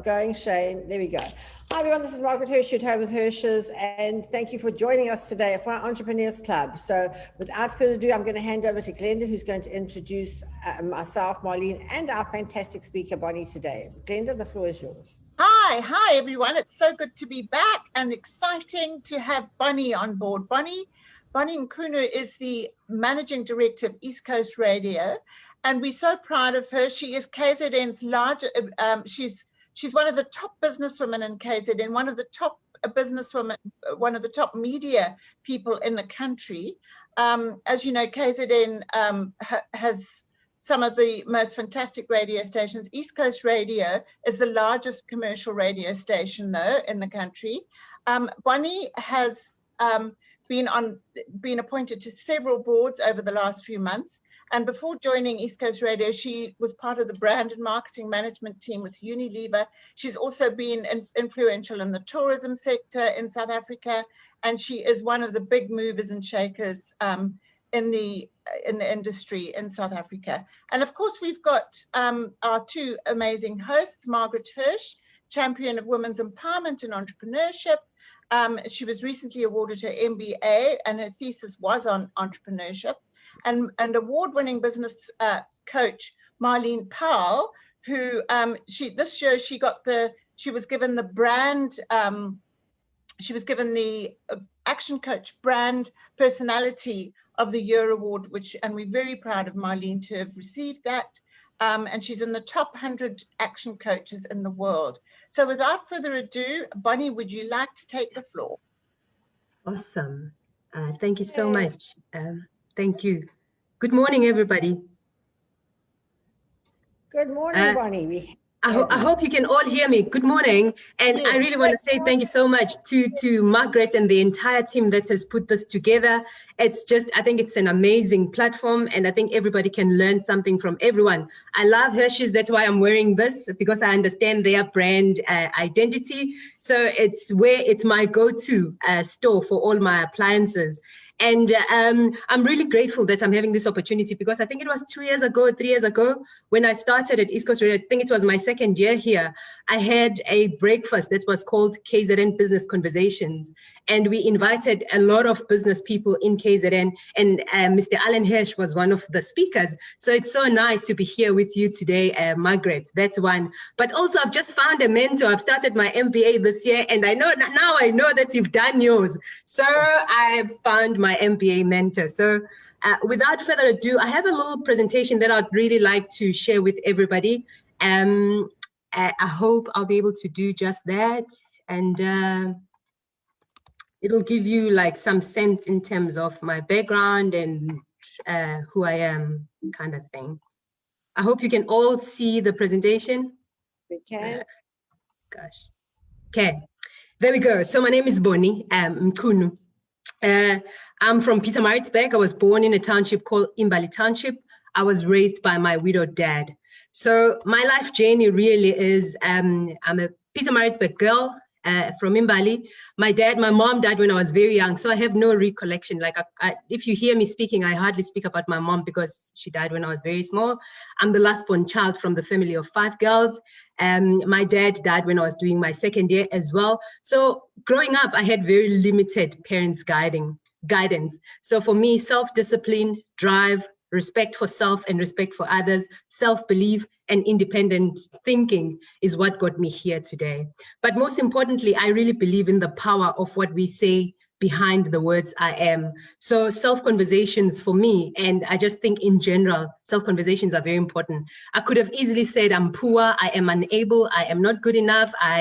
going, Shane. There we go. Hi, everyone. This is Margaret Hirsch, your home with Hirsch's, and thank you for joining us today for our Entrepreneurs Club. So without further ado, I'm going to hand over to Glenda, who's going to introduce myself, Marlene, and our fantastic speaker, Boni, today. Glenda, the floor is yours. Hi, everyone. It's so good to be back and exciting to have Boni on board. Boni Mchunu is the Managing Director of East Coast Radio, and we're so proud of her. She is KZN's largest, she's one of the top businesswomen in KZN, one of the top businesswomen, one of the top media people in the country. As you know, KZN has some of the most fantastic radio stations. East Coast Radio is the largest commercial radio station, though, in the country. Boni has been appointed to several boards over the last few months. And before joining East Coast Radio, she was part of the brand and marketing management team with Unilever. She's also been influential in the tourism sector in South Africa, and she is one of the big movers and shakers in the industry in South Africa. And of course, we've got our two amazing hosts, Margaret Hirsch, champion of women's empowerment and entrepreneurship. She was recently awarded her MBA, and her thesis was on entrepreneurship. And award-winning business coach Marlene Powell, who this year she was given the Action Coach Brand Personality of the Year award, and we're very proud of Marlene to have received that. And she's in the top 100 action coaches in the world. So without further ado, Boni, would you like to take the floor? Awesome. Thank you so much. Thank you. Good morning, everybody. Good morning, Boni. I hope you can all hear me. Good morning. And I really want to say thank you so much to Margaret and the entire team that has put this together. It's just, I think it's an amazing platform, and I think everybody can learn something from everyone. I love Hershey's. That's why I'm wearing this, because I understand their brand identity. So it's my go-to store for all my appliances. And I'm really grateful that I'm having this opportunity, because I think it was 3 years ago, when I started at East Coast Radio. I think it was my second year here. I had a breakfast that was called KZN Business Conversations. And we invited a lot of business people in KZN, and Mr. Alan Hirsch was one of the speakers. So it's so nice to be here with you today, Margaret. That's one. But also, I've just found a mentor. I've started my MBA this year, and I know that you've done yours. So I found my MBA mentor. So without further ado, I have a little presentation that I'd really like to share with everybody. I hope I'll be able to do just that. And it'll give you like some sense in terms of my background and who I am, kind of thing. I hope you can all see the presentation. We can. Gosh. Okay, there we go. So my name is Boni Mchunu. I'm from Pietermaritzburg. I was born in a township called Imbali Township. I was raised by my widowed dad. So my life journey really is, I'm a Pietermaritzburg girl from Imbali. My mom died when I was very young, so I have no recollection. Like, if you hear me speaking, I hardly speak about my mom because she died when I was very small. I'm the last born child from the family of 5 girls. My dad died when I was doing my second year as well. So growing up, I had very limited parents' guidance. So for me, self-discipline, drive, respect for self and respect for others, self-belief and independent thinking is what got me here today. But most importantly, I really believe in the power of what we say behind the words I am. So self-conversations for me, and I just think in general, self-conversations are very important. I could have easily said I'm poor, I am unable, I am not good enough, I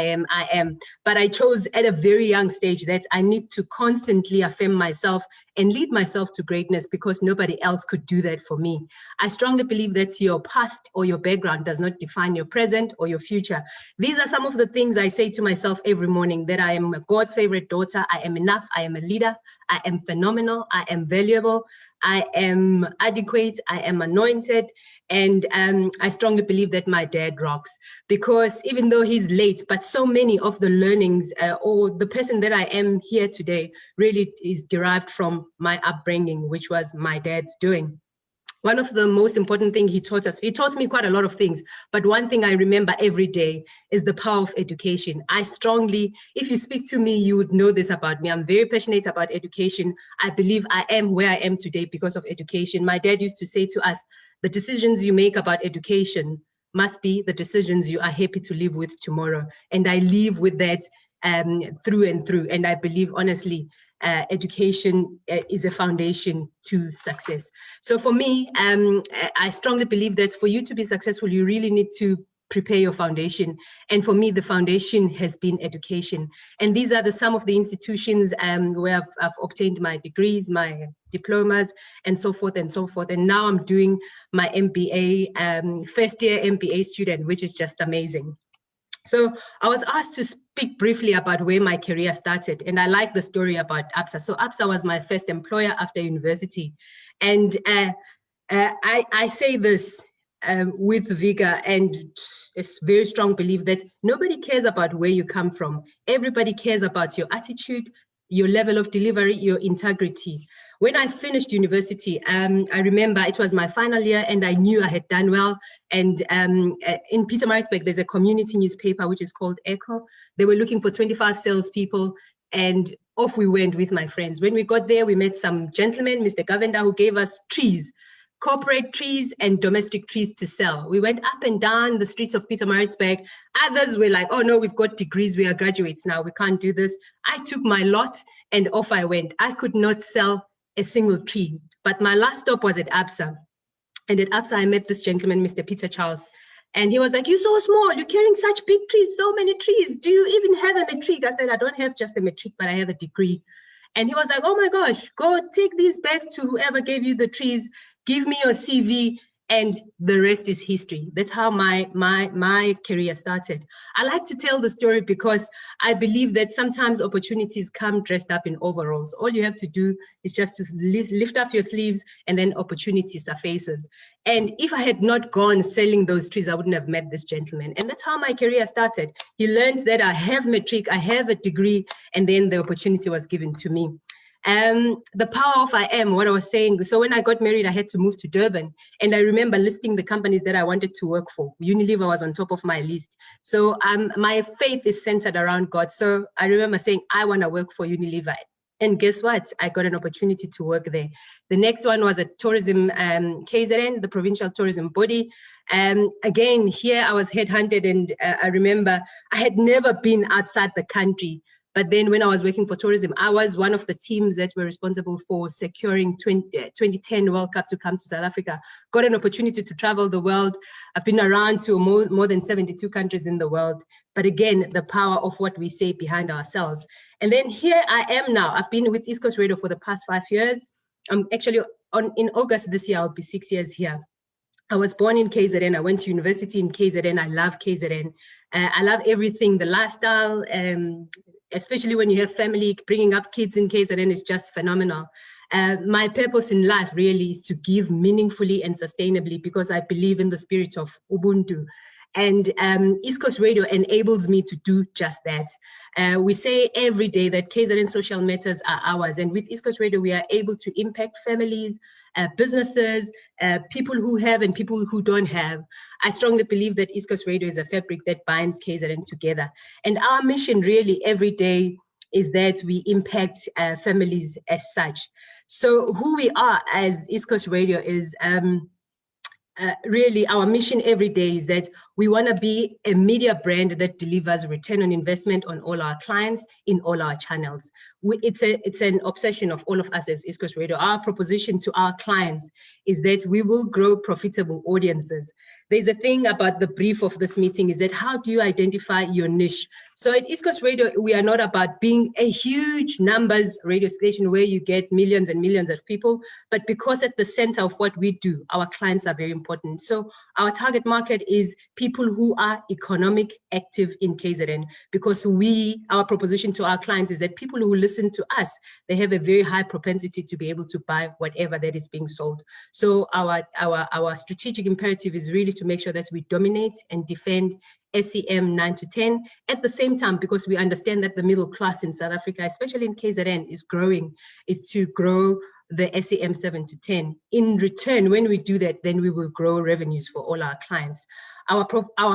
am. But I chose at a very young stage that I need to constantly affirm myself and lead myself to greatness, because nobody else could do that for me. I strongly believe that your past or your background does not define your present or your future. These are some of the things I say to myself every morning, that I am God's favorite daughter, I am enough, I am a leader, I am phenomenal, I am valuable, I am adequate, I am anointed, and I strongly believe that my dad rocks, because even though he's late, but so many of the learnings or the person that I am here today really is derived from my upbringing, which was my dad's doing. one of the most important things he taught me quite a lot of things, but one thing I remember every day is the power of education. If you speak to me, you would know this about me. I'm very passionate about education. I believe I am where I am today because of education. My dad used to say to us, the decisions you make about education must be the decisions you are happy to live with tomorrow. And I live with that through and through. And I believe, honestly, education is a foundation to success. So for me, I strongly believe that for you to be successful, you really need to prepare your foundation. And for me, the foundation has been education. And these are some of the institutions where I've obtained my degrees, my diplomas, and so forth and so forth. And now I'm doing my MBA, first year MBA student, which is just amazing. So I was asked to speak briefly about where my career started, and I like the story about ABSA. So ABSA was my first employer after university, and I say this with vigor and a very strong belief that nobody cares about where you come from. Everybody cares about your attitude, your level of delivery, your integrity. When I finished university, I remember it was my final year and I knew I had done well. And in Pietermaritzburg, there's a community newspaper which is called Echo. They were looking for 25 salespeople, and off we went with my friends. When we got there, we met some gentleman, Mr. Govender, who gave us trees, corporate trees and domestic trees to sell. We went up and down the streets of Pietermaritzburg. Others were like, oh no, we've got degrees, we are graduates now, we can't do this. I took my lot and off I went. I could not sell a single tree, but my last stop was at ABSA. And at ABSA, I met this gentleman, Mr. Peter Charles. And he was like, you're so small, you're carrying such big trees, so many trees. Do you even have a matric? I said, I don't have just a matric, but I have a degree. And he was like, oh my gosh, go take these bags to whoever gave you the trees, give me your CV, and the rest is history. That's how my career started. I like to tell the story because I believe that sometimes opportunities come dressed up in overalls. All you have to do is just to lift up your sleeves and then opportunity surfaces. And if I had not gone selling those trees, I wouldn't have met this gentleman. And that's how my career started. He learned that I have matric, I have a degree, and then the opportunity was given to me. The power of I am, what I was saying. So when I got married, I had to move to Durban. And I remember listing the companies that I wanted to work for. Unilever was on top of my list. So my faith is centered around God. So I remember saying, I want to work for Unilever. And guess what? I got an opportunity to work there. The next one was at Tourism KZN, the provincial tourism body. Again, here I was headhunted, and I remember I had never been outside the country. But then when I was working for tourism, I was one of the teams that were responsible for securing 2010 World Cup to come to South Africa. Got an opportunity to travel the world. I've been around to more than 72 countries in the world. But again, the power of what we say behind ourselves. And then here I am now. I've been with East Coast Radio for the past 5 years. Actually, in August this year, I'll be 6 years here. I was born in KZN. I went to university in KZN. I love KZN. I love everything, the lifestyle, especially when you have family, bringing up kids in KZN is just phenomenal. My purpose in life really is to give meaningfully and sustainably, because I believe in the spirit of Ubuntu. And East Coast Radio enables me to do just that. We say every day that KZN social matters are ours. And with East Coast Radio, we are able to impact families, businesses, people who have and people who don't have. I strongly believe that East Coast Radio is a fabric that binds KZN together. And our mission really every day is that we impact families as such. So who we are as East Coast Radio is really our mission every day is that we want to be a media brand that delivers return on investment on all our clients in all our channels. It's an obsession of all of us as East Coast Radio. Our proposition to our clients is that we will grow profitable audiences. There's a thing about the brief of this meeting is that how do you identify your niche? So at East Coast Radio, we are not about being a huge numbers radio station where you get millions and millions of people, but because at the center of what we do, our clients are very important. So our target market is people who are economic active in KZN, because our proposition to our clients is that people who listen to us, they have a very high propensity to be able to buy whatever that is being sold. So our strategic imperative is really to make sure that we dominate and defend SEM 9 to 10 at the same time, because we understand that the middle class in South Africa, especially in KZN, is growing, is to grow the SEM 7 to 10. In return, when we do that, then we will grow revenues for all our clients. Our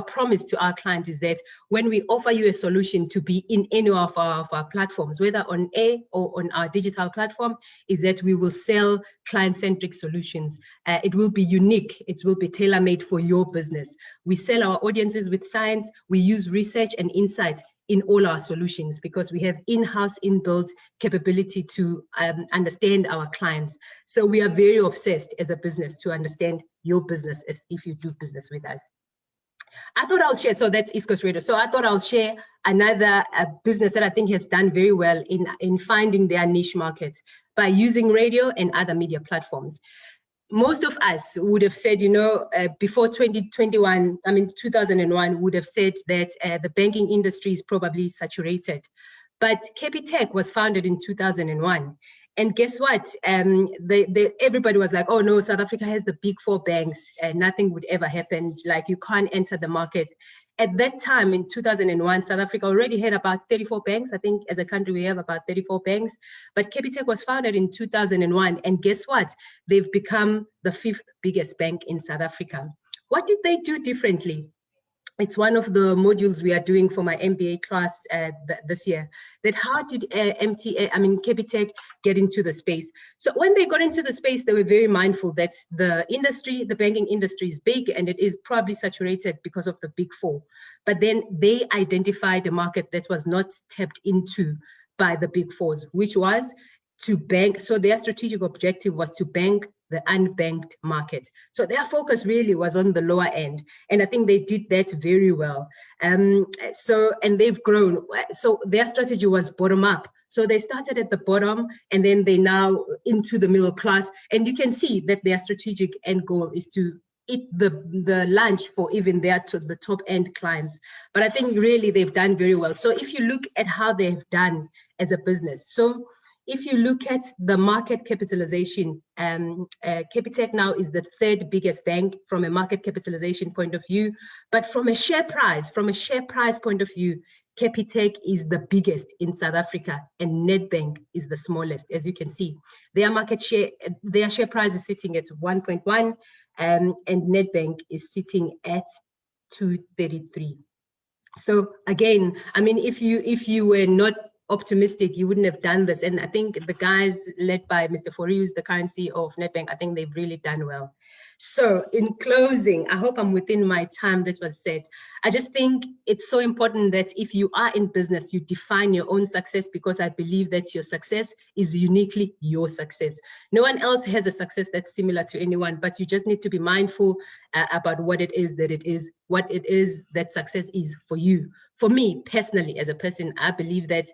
promise to our clients is that when we offer you a solution to be in any of our platforms, whether on air or on our digital platform, is that we will sell client-centric solutions. It will be unique. It will be tailor-made for your business. We sell our audiences with science. We use research and insights in all our solutions because we have in-house, inbuilt capability to understand our clients. So we are very obsessed as a business to understand your business as if you do business with us. I thought I'll share, so that's East Coast Radio. So I thought I'll share another business that I think has done very well in finding their niche markets by using radio and other media platforms. Most of us would have said, you know, before 2001, would have said that the banking industry is probably saturated. But Capitec was founded in 2001. And guess what? Everybody was like, oh no, South Africa has the big four banks and nothing would ever happen. Like you can't enter the market. At that time in 2001, South Africa already had about 34 banks. I think as a country, we have about 34 banks. But Capitec was founded in 2001. And guess what? They've become the 5th biggest bank in South Africa. What did they do differently? It's one of the modules we are doing for my MBA class this year, that how did Capitec get into the space? So when they got into the space, they were very mindful that the banking industry is big and it is probably saturated because of the big four. But then they identified a market that was not tapped into by the big fours, which was to bank. So their strategic objective was to bank the unbanked market. So their focus really was on the lower end. And I think they did that very well. And they've grown. So their strategy was bottom up. So they started at the bottom and then they now into the middle class. And you can see that their strategic end goal is to eat the lunch for even the top end clients. But I think really they've done very well. So if you look at how they've done as a business, so if you look at the market capitalization, Capitec now is the 3rd biggest bank from a market capitalization point of view. But from a share price point of view, Capitec is the biggest in South Africa and Nedbank is the smallest, as you can see. Their share price is sitting at 1.1 and Nedbank is sitting at 233. So again, I mean, if you were not optimistic, you wouldn't have done this. And I think the guys led by Mr. Fourie, who's the current CEO of Nedbank, I think they've really done well. So in closing, I hope I'm within my time that was set. I just think it's so important that if you are in business, you define your own success, because I believe that your success is uniquely your success. No one else has a success that's similar to anyone, but you just need to be mindful about what it is that success is for you. For me personally, as a person, I believe that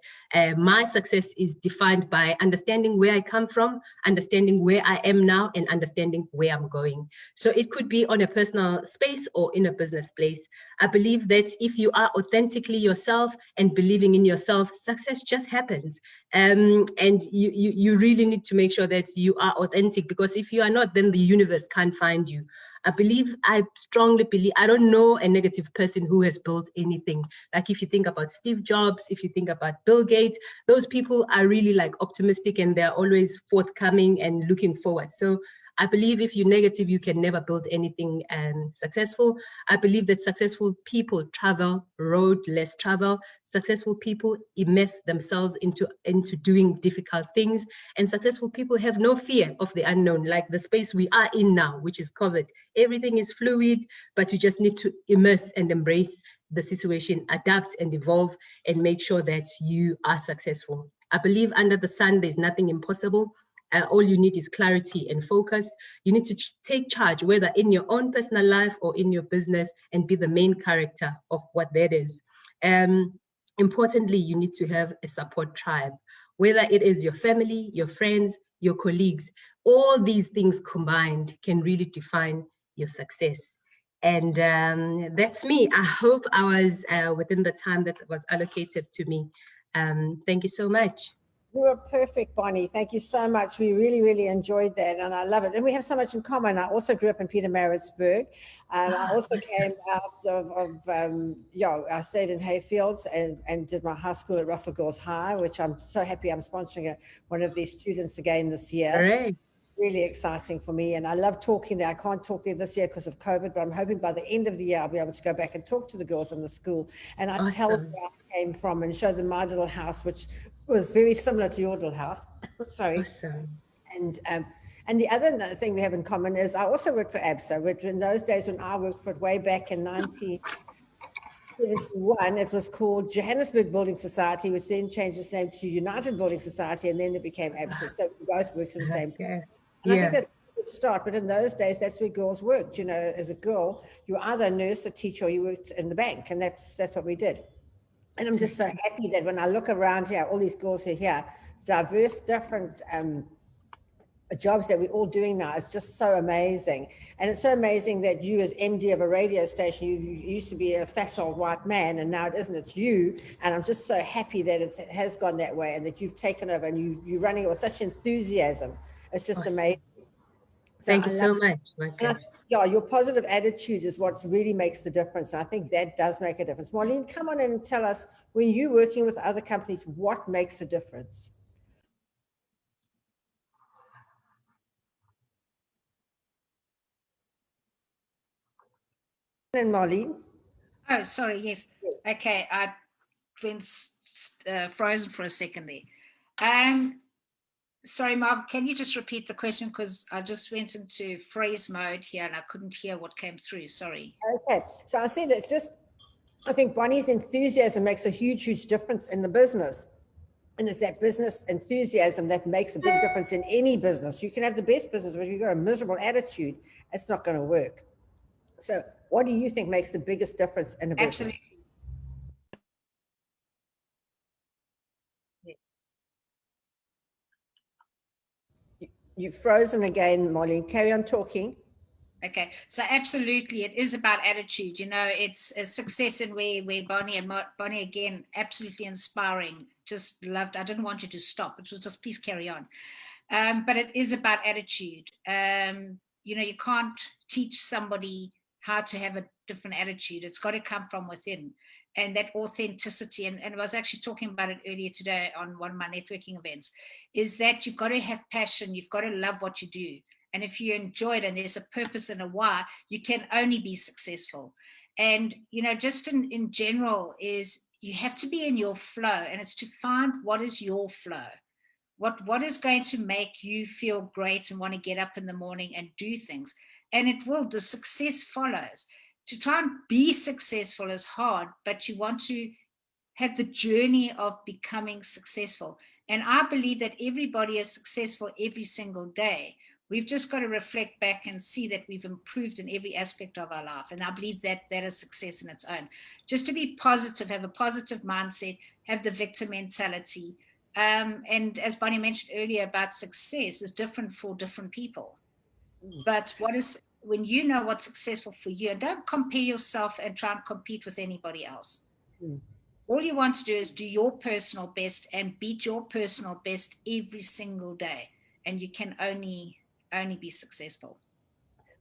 my success is defined by understanding where I come from, understanding where I am now, and understanding where I'm going. So it could be on a personal space or in a business place. I believe that if you are authentically yourself and believing in yourself, success just happens. And you really need to make sure that you are authentic, because if you are not, then the universe can't find you. I strongly believe, I don't know a negative person who has built anything. Like if you think about Steve Jobs, if you think about Bill Gates, those people are really like optimistic and they're always forthcoming and looking forward. So I believe if you're negative, you can never build anything successful. I believe that successful people travel road less travel. Successful people immerse themselves into doing difficult things. And successful people have no fear of the unknown, like the space we are in now, which is COVID. Everything is fluid, but you just need to immerse and embrace the situation, adapt and evolve, and make sure that you are successful. I believe under the sun, there's nothing impossible. All you need is clarity and focus. You need to take charge, whether in your own personal life or in your business, and be the main character of what that is. Importantly, you need to have a support tribe, whether it is your family, your friends, your colleagues. All these things combined can really define your success. And that's me. I hope I was within the time that was allocated to me. Thank you so much. You were perfect, Boni. Thank you so much. We really, really enjoyed that, and I love it. And we have so much in common. I also grew up in Pietermaritzburg. I also came out I stayed in Hayfields and did my high school at Russell Girls High, which I'm so happy I'm sponsoring one of these students again this year. Great. It's really exciting for me, and I love talking there. I can't talk there this year because of COVID, but I'm hoping by the end of the year I'll be able to go back and talk to the girls in the school, and I tell them where I came from and show them my little house, which was very similar to your little house. Sorry. Awesome. And the other thing we have in common is I also worked for ABSA, which in those days when I worked for it way back in 1971, it was called Johannesburg Building Society, which then changed its name to United Building Society, and then it became ABSA. So we both worked in the same place. And I think that's a good start, but in those days, that's where girls worked. You know, as a girl, you were either a nurse, a teacher, or you worked in the bank, and that's what we did. And I'm just so happy that when I look around here, all these girls who are here, diverse, different jobs that we're all doing now is just so amazing. And it's so amazing that you as MD of a radio station, you used to be a fat old white man, and now it isn't, it's you. And I'm just so happy that it has gone that way and that you've taken over and you're running it with such enthusiasm. It's just amazing. So Thank you so much. Yeah, your positive attitude is what really makes the difference. And I think that does make a difference. Marlene, come on in and tell us, when you're working with other companies, what makes a difference? And Marlene? Oh, sorry. Yes. Okay. I went frozen for a second there. Sorry, Mark, can you just repeat the question? Because I just went into phrase mode here and I couldn't hear what came through. Sorry. Okay. So I said it's just, I think Boni's enthusiasm makes a huge, huge difference in the business. And it's that business enthusiasm that makes a big difference in any business. You can have the best business, but if you've got a miserable attitude, it's not going to work. So what do you think makes the biggest difference in a business? Absolutely. You've frozen again, Marlene. Carry on talking. Okay, so absolutely, it is about attitude. You know, it's a success in where Boni again, absolutely inspiring. Just loved. I didn't want you to stop. It was just please carry on. But it is about attitude. You know, you can't teach somebody how to have a different attitude. It's got to come from within, and that authenticity. And I was actually talking about it earlier today on one of my networking events. Is that you've got to have passion. You've got to love what you do. And if you enjoy it and there's a purpose and a why, you can only be successful. And, you know, just in general is you have to be in your flow, and it's to find what is your flow. What is going to make you feel great and want to get up in the morning and do things. And the success follows. To try and be successful is hard, but you want to have the journey of becoming successful. And I believe that everybody is successful every single day. We've just got to reflect back and see that we've improved in every aspect of our life. And I believe that is success in its own. Just to be positive, have a positive mindset, have the victim mentality. And as Boni mentioned earlier about success is different for different people. But when you know what's successful for you, and don't compare yourself and try and compete with anybody else. All you want to do is do your personal best and beat your personal best every single day. And you can only be successful.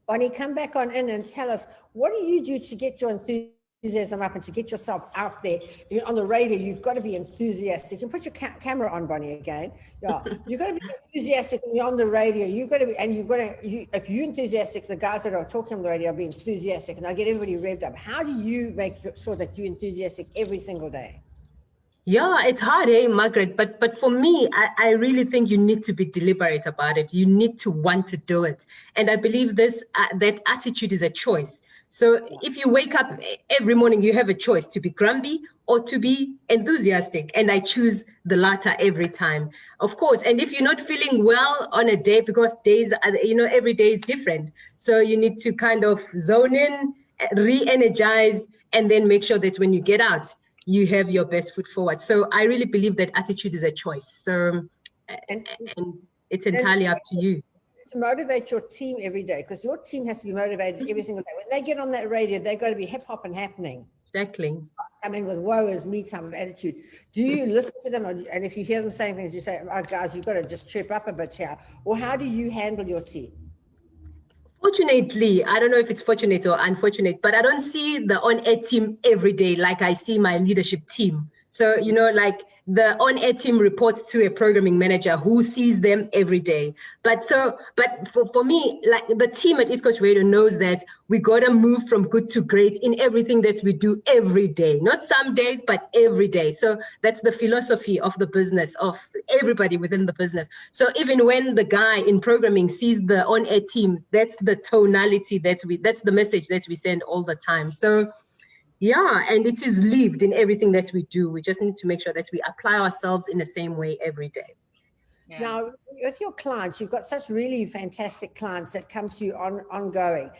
Boni, come back on in and tell us, what do you do to get your enthusiasm up and to get yourself out there? You're on the radio, you've got to be enthusiastic. You can put your camera on, Boni, again. Yeah, you've got to be enthusiastic when you're on the radio. If you're enthusiastic, the guys that are talking on the radio will be enthusiastic and they'll get everybody revved up. How do you make sure that you're enthusiastic every single day? Yeah, it's hard, Margaret? But for me, I really think you need to be deliberate about it. You need to want to do it. And I believe that attitude is a choice. So if you wake up every morning, you have a choice to be grumpy or to be enthusiastic. And I choose the latter every time, of course. And if you're not feeling well on a day, because every day is different. So you need to kind of zone in, re-energize, and then make sure that when you get out, you have your best foot forward. So I really believe that attitude is a choice. So, and it's entirely up to you. to motivate your team every day, because your team has to be motivated every single day. When they get on that radio, they've got to be hip hop and happening. Exactly. I mean, with woe is me type of attitude. Do you listen to them? And if you hear them saying things, you say, oh, guys, you've got to just chirp up a bit here. Or how do you handle your team? Fortunately, I don't know if it's fortunate or unfortunate, but I don't see the on-air team every day like I see my leadership team. So, you know, like the on-air team reports to a programming manager who sees them every day. But for me, like the team at East Coast Radio knows that we got to move from good to great in everything that we do every day, not some days, but every day. So that's the philosophy of the business, of everybody within the business. So even when the guy in programming sees the on-air teams, that's the tonality that's the message that we send all the time. So yeah, and it is lived in everything that we do. We just need to make sure that we apply ourselves in the same way every day. Yeah. Now, with your clients, you've got such really fantastic clients that come to you ongoing.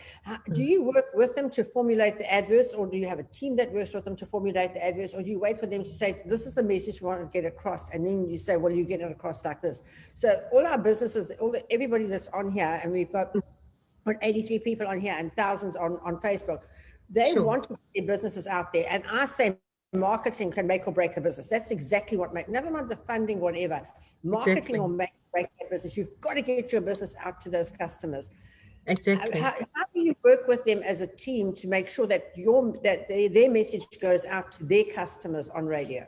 Do you work with them to formulate the adverts, or do you have a team that works with them to formulate the adverts, or do you wait for them to say, this is the message we want to get across, and then you say, well, you get it across like this? So all our businesses, everybody that's on here, and we've got 83 people on here and thousands on Facebook, they want to get their businesses out there. And I say marketing can make or break the business. That's exactly what never mind the funding, whatever. Marketing will make or break the business. You've got to get your business out to those customers. Exactly. How do you work with them as a team to make sure that their message goes out to their customers on radio?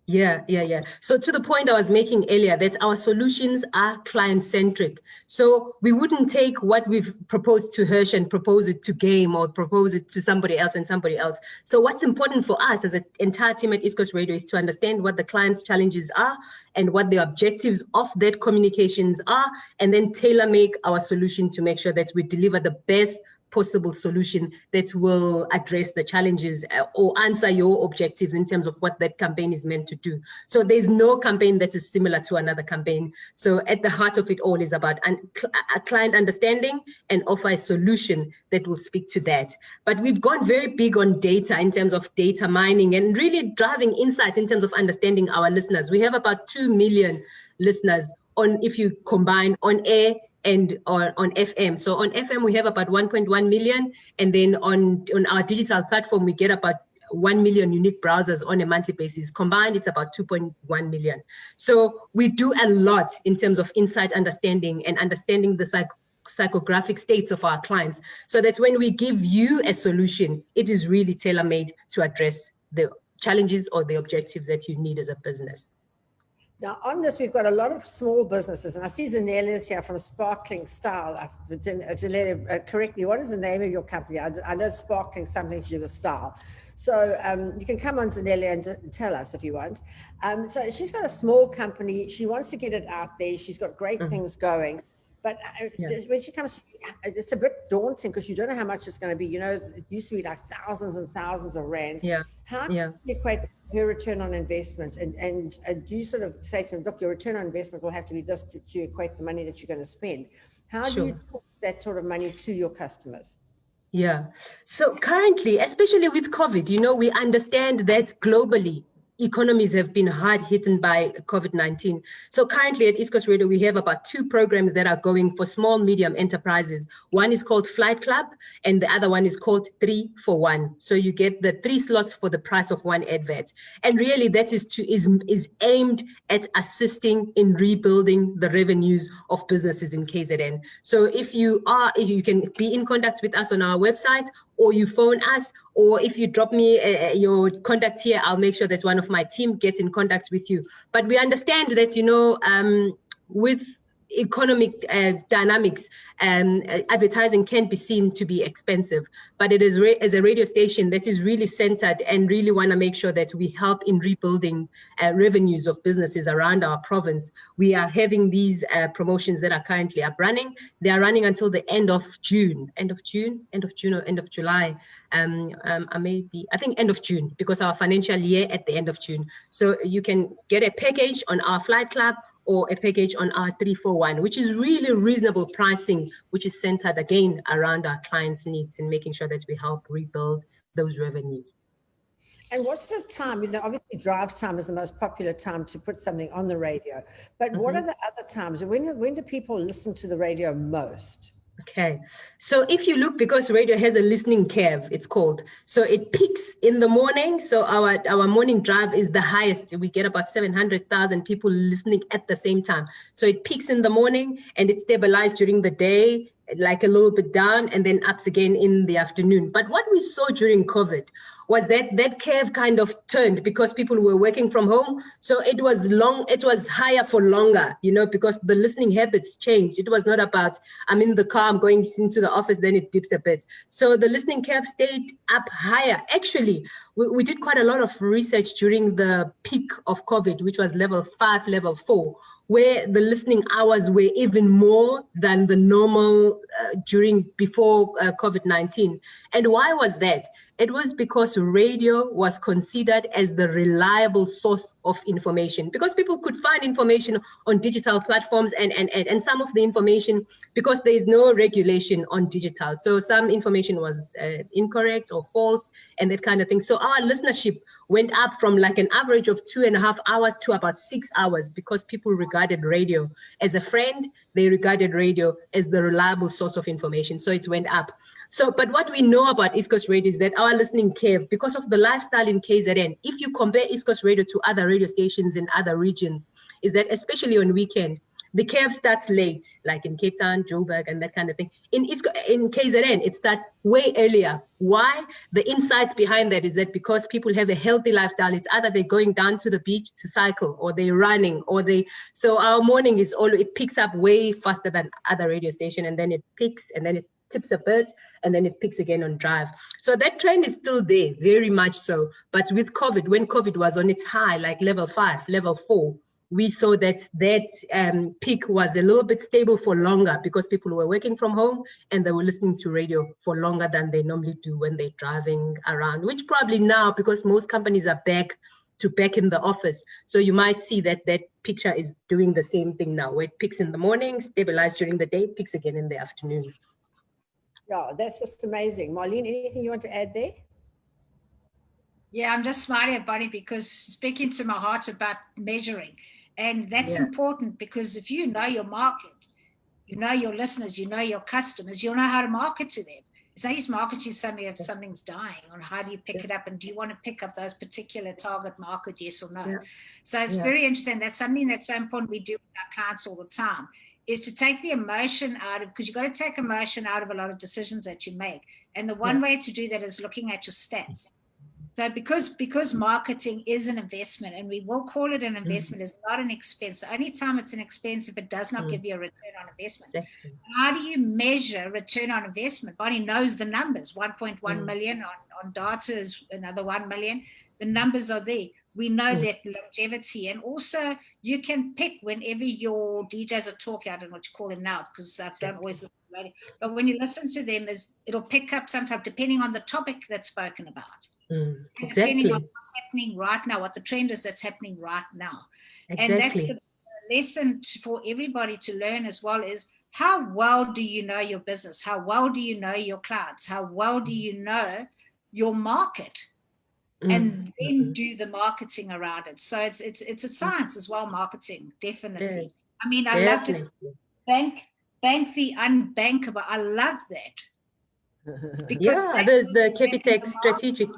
Yeah. So to the point I was making earlier, that our solutions are client-centric. So we wouldn't take what we've proposed to Hirsch and propose it to Game or propose it to somebody else and somebody else. So what's important for us as an entire team at East Coast Radio is to understand what the client's challenges are and what the objectives of that communications are, and then tailor make our solution to make sure that we deliver the best possible solution that will address the challenges or answer your objectives in terms of what that campaign is meant to do. So there's no campaign that is similar to another campaign. So at the heart of it all is about a client understanding and offer a solution that will speak to that. But we've gone very big on data in terms of data mining and really driving insight in terms of understanding our listeners. We have about 2 million listeners if you combine on air and on FM. So on FM, we have about 1.1 million. And then on our digital platform, we get about 1 million unique browsers on a monthly basis. Combined, it's about 2.1 million. So we do a lot in terms of insight understanding and understanding the psychographic states of our clients, so that when we give you a solution, it is really tailor-made to address the challenges or the objectives that you need as a business. Now, on this, we've got a lot of small businesses, and I see Zanelia's here from Sparkling Style. Zanelia, correct me, what is the name of your company? I know Sparkling something to do with style. So you can come on, Zanelia, and tell us if you want. So she's got a small company. She wants to get it out there. She's got great things going. But when she comes, it's a bit daunting because you don't know how much it's going to be. You know, it used to be like thousands and thousands of rands. How do you equate her return on investment? And do you sort of say to them, look, your return on investment will have to be this to equate the money that you're going to spend? How do you talk that sort of money to your customers? Yeah. So currently, especially with COVID, you know, we understand that globally, economies have been hard hit by COVID-19. So currently at East Coast Radio, we have about 2 programs that are going for small, medium enterprises. One is called Flight Club, and the other one is called 3 for 1. So you get the 3 slots for the price of 1 advert. And really that is aimed at assisting in rebuilding the revenues of businesses in KZN. So if you can be in contact with us on our website, or you phone us, or if you drop me your contact here, I'll make sure that one of my team gets in contact with you. But we understand that, you know, with economic dynamics, advertising can be seen to be expensive, but it is as a radio station that is really centered and really want to make sure that we help in rebuilding revenues of businesses around our province. We are having these promotions that are currently up running. They are running until the end of June or end of July. I think end of June, because our financial year at the end of June. So you can get a package on our Flight Club or a package on our 3 for 1, which is really reasonable pricing, which is centered again around our clients' needs and making sure that we help rebuild those revenues. And what sort of time, obviously drive time is the most popular time to put something on the radio, but what are the other times? When do people listen to the radio most? Okay, so if you look, because radio has a listening curve, it's called, so it peaks in the morning. So our morning drive is the highest. We get about 700,000 people listening at the same time. So it peaks in the morning and it stabilized during the day, like a little bit down, and then ups again in the afternoon. But what we saw during COVID was that curve kind of turned because people were working from home. So it was higher for longer, because the listening habits changed. It was not about, I'm in the car, I'm going into the office, then it dips a bit. So the listening curve stayed up higher. Actually, we did quite a lot of research during the peak of COVID, which was level 5, level 4, where the listening hours were even more than the normal before COVID-19. And why was that? It was because radio was considered as the reliable source of information, because people could find information on digital platforms and some of the information, because there is no regulation on digital. So some information was incorrect or false and that kind of thing. So our listenership went up from like an average of 2.5 hours to about 6 hours, because people regarded radio as a friend. They regarded radio as the reliable source of information. So it went up. So, but what we know about East Coast Radio is that our listening curve, because of the lifestyle in KZN, if you compare East Coast Radio to other radio stations in other regions, is that especially on weekend, the curve starts late, like in Cape Town, Joburg, and that kind of thing. In KZN, it starts way earlier. Why? The insights behind that is that because people have a healthy lifestyle, it's either they're going down to the beach to cycle, or they're running, so our morning it picks up way faster than other radio station, and then it peaks, and then it tips a bit, and then it picks again on drive. So that trend is still there, very much so. But with COVID, when COVID was on its high, like level 5, level 4, we saw that peak was a little bit stable for longer, because people were working from home and they were listening to radio for longer than they normally do when they're driving around, which probably now, because most companies are back in the office. So you might see that picture is doing the same thing now, where it peaks in the morning, stabilizes during the day, peaks again in the afternoon. Yeah, that's just amazing. Marlene, anything you want to add there? Yeah, I'm just smiling at Boni, because speaking to my heart about measuring. And that's important, because if you know your market, you know your listeners, you know your customers, you'll know how to market to them. It's not just marketing suddenly if something's dying, on how do you pick it up, and do you want to pick up those particular target market, yes or no? Yeah. So it's very interesting. That's something that's so important we do with our clients all the time, is to take the emotion out of, because you've got to take emotion out of a lot of decisions that you make. And the one way to do that is looking at your stats. So because marketing is an investment, and we will call it an investment, is not an expense. The only time it's an expense if it does not give you a return on investment. Exactly. How do you measure return on investment? Boni knows the numbers. 1.1 million on data is another 1 million. The numbers are there. We know that longevity, and also you can pick whenever your DJs are talking. I don't know what you call them now, because I don't always listen to radio. But when you listen to them, it'll pick up sometimes depending on the topic that's spoken about. Exactly. Depending on what's happening right now, what the trend is that's happening right now. Exactly. And that's the lesson for everybody to learn as well, is how well do you know your business? How well do you know your clients? How well do you know your market? And then do the marketing around it. So it's a science as well, marketing, definitely. Yes, I mean, I loved it. Bank the unbankable. I love that. The Capitec strategic.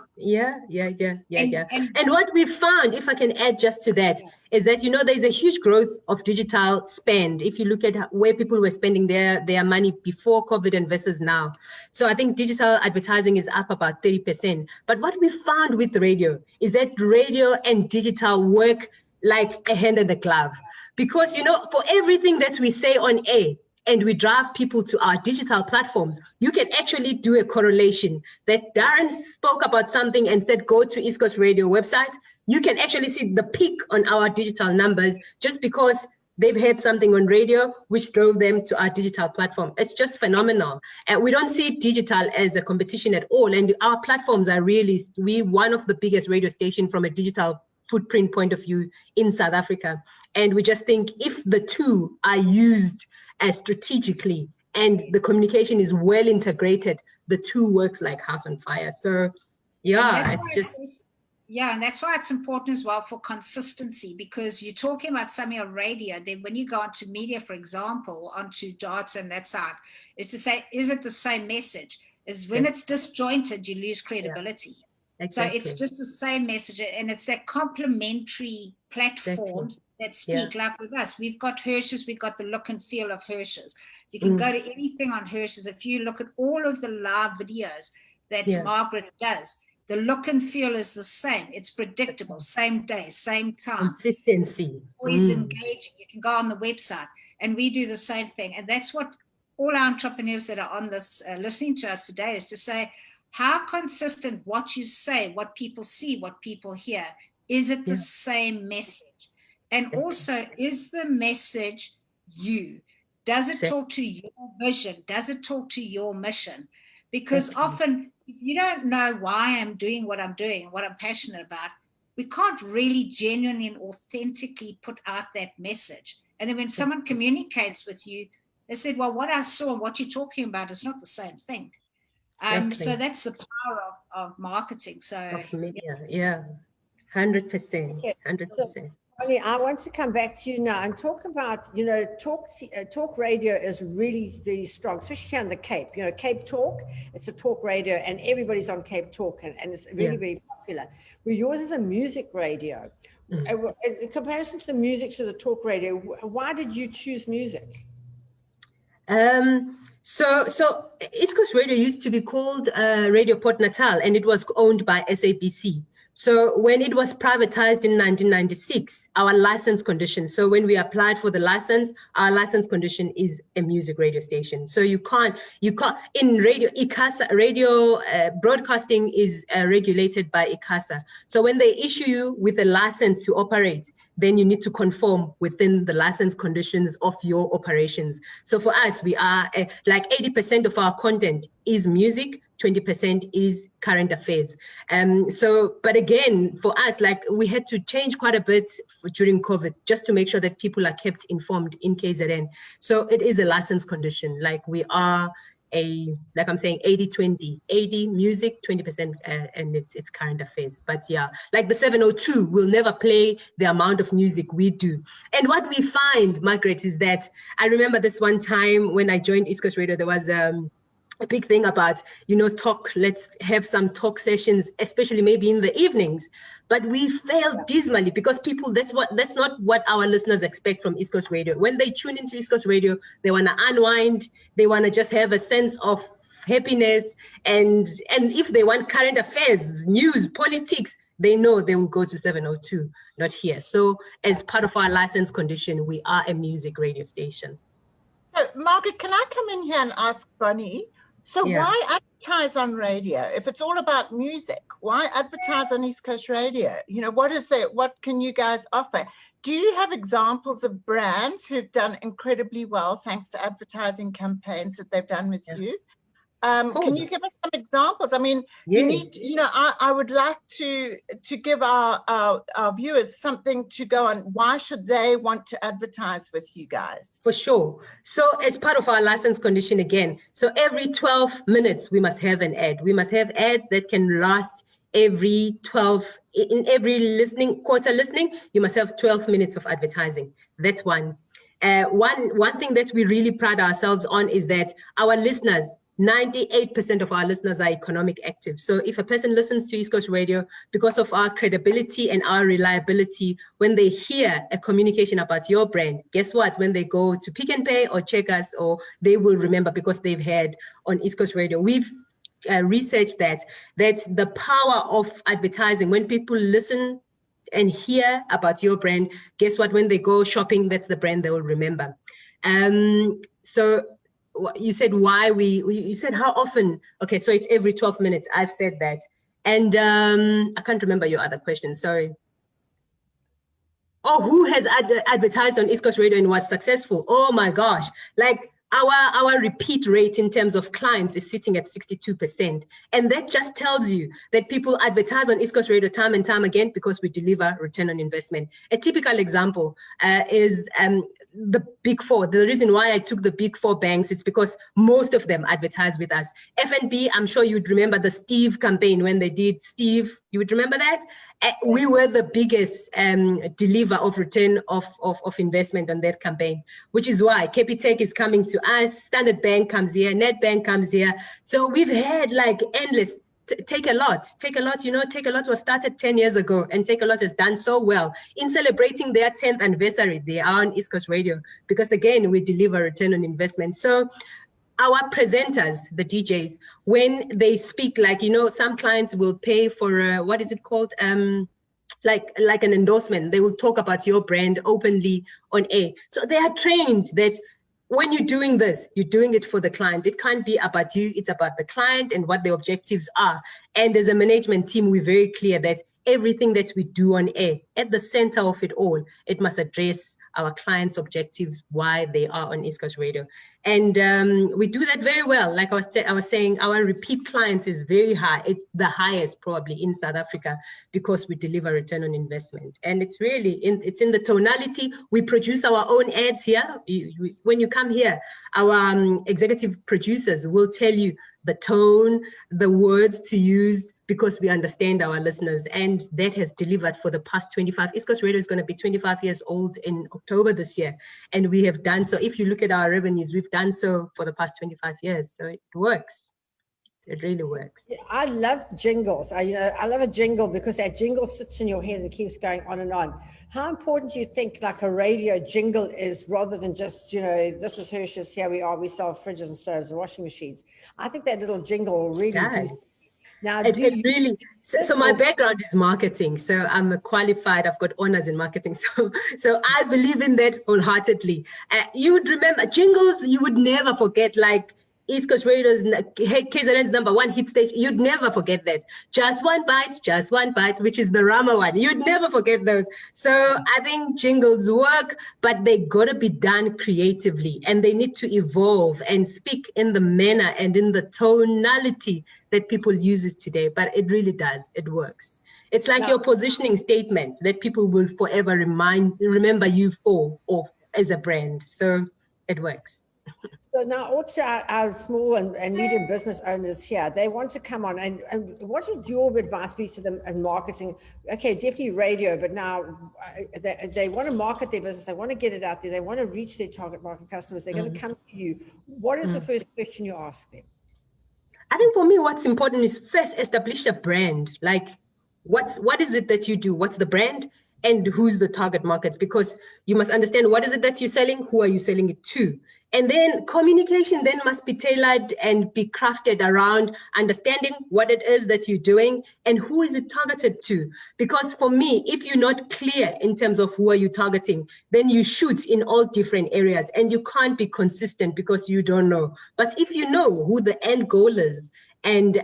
And what we found, if I can add just to that, is that, there's a huge growth of digital spend. If you look at where people were spending their money before COVID and versus now. So I think digital advertising is up about 30%. But what we found with radio is that radio and digital work like a hand in a glove. Because, for everything that we say on air, and we drive people to our digital platforms, you can actually do a correlation that Darren spoke about something and said, go to East Coast Radio website. You can actually see the peak on our digital numbers just because they've heard something on radio, which drove them to our digital platform. It's just phenomenal. And we don't see digital as a competition at all. And our platforms are we're one of the biggest radio stations from a digital footprint point of view in South Africa. And we just think if the two are used as strategically and the communication is well integrated, the two works like house on fire. So it's just Yeah, and that's why it's important as well for consistency, because you're talking about something on radio. Then when you go onto media, for example, onto data and that side, is to say, is it the same message? Is when it's disjointed, you lose credibility. Yeah, exactly. So it's just the same message, and it's that complementary platforms that speak. Like with us, we've got Hirsch's, we've got the look and feel of Hirsch's. You can go to anything on Hirsch's. If you look at all of the live videos that Margaret does, the look and feel is the same. It's predictable, same day, same time. Consistency. Always engaging. You can go on the website, and we do the same thing. And that's what all our entrepreneurs that are on this listening to us today is to say, how consistent what you say, what people see, what people hear, is it the same message? And also, is the message you? Does it talk to your vision? Does it talk to your mission? Because often, if you don't know why I'm doing, what I'm passionate about, we can't really genuinely and authentically put out that message. And then when someone communicates with you, they said, well, what I saw and what you're talking about is not the same thing. So that's the power of marketing. So of media, 100%, 100%. Boni, I want to come back to you now and talk about, talk radio is really, really strong, especially here in the Cape. Cape Talk, it's a talk radio, and everybody's on Cape Talk, and it's really, really popular. Well, yours is a music radio. In comparison to the music to the talk radio, why did you choose music? So East Coast Radio used to be called Radio Port Natal, and it was owned by SABC. So when it was privatized in 1996, our license condition, so when we applied for the license, our license condition is a music radio station. So you can't, in radio, ICASA, radio broadcasting is regulated by ICASA. So when they issue you with a license to operate, then you need to conform within the license conditions of your operations. So for us, we are like 80% of our content is music, 20% is current affairs. But again, for us, like we had to change quite a bit during COVID just to make sure that people are kept informed in KZN. So it is a license condition. Like we are like I'm saying, 80-20, 80 music, 20%, and it's current affairs. But yeah, like the 702 will never play the amount of music we do. And what we find, Margaret, is that I remember this one time when I joined East Coast Radio, there was a big thing about, talk, let's have some talk sessions, especially maybe in the evenings. But we failed dismally because people, that's not what our listeners expect from East Coast Radio. When they tune into East Coast Radio, they want to unwind, they want to just have a sense of happiness. And if they want current affairs, news, politics, they know they will go to 702, not here. So as part of our license condition, we are a music radio station. So Margaret, can I come in here and ask Boni? So why advertise on radio? If it's all about music, why advertise on East Coast Radio? What can you guys offer? Do you have examples of brands who've done incredibly well thanks to advertising campaigns that they've done with you? Can you give us some examples? I mean, you need, I would like to give our viewers something to go on. Why should they want to advertise with you guys? For sure. So as part of our license condition again, so every 12 minutes, we must have an ad. We must have ads that can last every 12, in every quarter listening, you must have 12 minutes of advertising. That's one. One thing that we really pride ourselves on is that our listeners, 98% of our listeners are economic active. So if a person listens to East Coast Radio, because of our credibility and our reliability, when they hear a communication about your brand, guess what? When they go to Pick and Pay or check us, or they will remember because they've heard on East Coast Radio. We've researched that the power of advertising, when people listen and hear about your brand, guess what? When they go shopping, that's the brand they will remember. So you said you said how often? Okay, so it's every 12 minutes. I've said that. And I can't remember your other question, sorry. Oh, who has advertised on East Coast Radio and was successful? Oh my gosh, like our repeat rate in terms of clients is sitting at 62%. And that just tells you that people advertise on East Coast Radio time and time again because we deliver return on investment. A typical example is the Big Four. The reason why I took the Big Four banks, it's because most of them advertise with us. FNB, I'm sure you'd remember the Steve campaign when they did Steve You would remember that? We were the biggest deliver of return of investment on that campaign, which is why Capitec is coming to us, Standard Bank comes here, Nedbank comes here. So we've had like endless, Take a Lot, you know, Take a Lot was started 10 years ago, and Take a Lot has done so well in celebrating their 10th anniversary. They are on East Coast Radio because, again, we deliver return on investment. So our presenters, the DJs, when they speak, like, you know, some clients will pay for, what is it called? Like an endorsement. They will talk about your brand openly on air. So they are trained that when you're doing this, you're doing it for the client. It can't be about you. It's about the client and what the objectives are. And as a management team, we're very clear that everything that we do on air, at the center of it all, it must address our clients' objectives, why they are on East Coast Radio. And we do that very well. Like I was saying, our repeat clients is very high. It's the highest probably in South Africa because we deliver return on investment. And it's really, it's in the tonality. We produce our own ads here. When you come here, our executive producers will tell you the tone, the words to use, because we understand our listeners, and that has delivered for the past 25. East Coast Radio is going to be 25 years old in October this year, and we have done so. If you look at our revenues, we've done so for the past 25 years, so it works. It really works. I love the jingles. I love a jingle because that jingle sits in your head and keeps going on and on. How important do you think like a radio jingle is, rather than just, you know, this is Hershey's, here we are, we sell fridges and stoves and washing machines? I think that little jingle really does. Now, so my background is marketing. So I'm qualified. I've got honors in marketing. So I believe in that wholeheartedly. You would remember jingles. You would never forget, like East Coast Radio's KZN's #1 hit station. You'd never forget that. Just one bite, which is the Rama one. You'd never forget those. So I think jingles work, but they gotta be done creatively, and they need to evolve and speak in the manner and in the tonality that people use today. But it really does. It works. It's like your positioning statement that people will forever remember you for, or as a brand. So it works. So now also our small and medium business owners here, they want to come on, and what would your advice be to them in marketing? Okay, definitely radio, but now they want to market their business, they want to get it out there, they want to reach their target market customers, they're going to come to you. What is the first question you ask them? I think for me, what's important is first establish a brand. Like, what is it that you do? What's the brand? And who's the target markets? Because you must understand what is it that you're selling, who are you selling it to? And then communication then must be tailored and be crafted around understanding what it is that you're doing and who is it targeted to. Because for me, if you're not clear in terms of who are you targeting, then you shoot in all different areas and you can't be consistent because you don't know. But if you know who the end goal is, and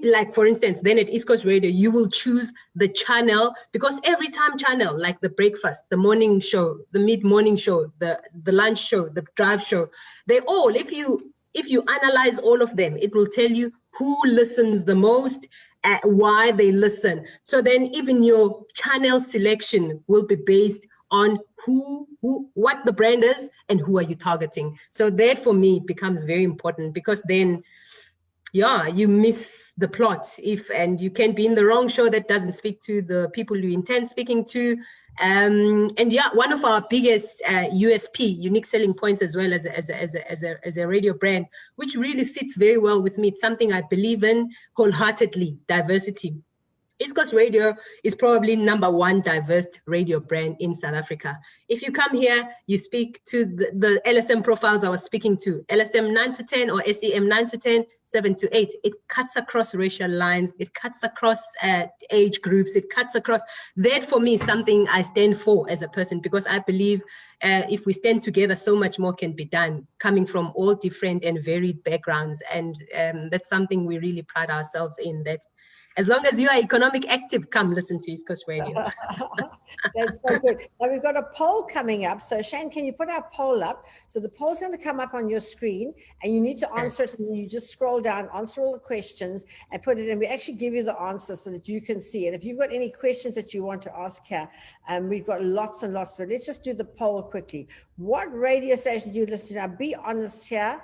like, for instance, then at East Coast Radio, you will choose the channel, because every time channel, like the breakfast, the morning show, the mid-morning show, the lunch show, the drive show, they all, if you analyze all of them, it will tell you who listens the most, why they listen. So then even your channel selection will be based on what the brand is and who are you targeting. So that for me becomes very important, because then you miss the plot and you can be in the wrong show that doesn't speak to the people you intend speaking to. And one of our biggest USP, unique selling points, as well as a radio brand, which really sits very well with me. It's something I believe in wholeheartedly: diversity. East Coast Radio is probably #1 diverse radio brand in South Africa. If you come here, you speak to the LSM profiles I was speaking to, LSM 9 to 10 or SEM 9 to 10, 7 to 8. It cuts across racial lines. It cuts across age groups. It cuts across. That for me is something I stand for as a person, because I believe if we stand together, so much more can be done, coming from all different and varied backgrounds. And that's something we really pride ourselves in, that as long as you are economic active, come listen to East Coast Radio. That's so good. Now we've got a poll coming up. So Shane, can you put our poll up? So the poll's going to come up on your screen, and you need to answer it, and you just scroll down, answer all the questions and put it in. We actually give you the answer so that you can see it. If you've got any questions that you want to ask here, we've got lots and lots, but let's just do the poll quickly. What radio station do you listen to? Now be honest here.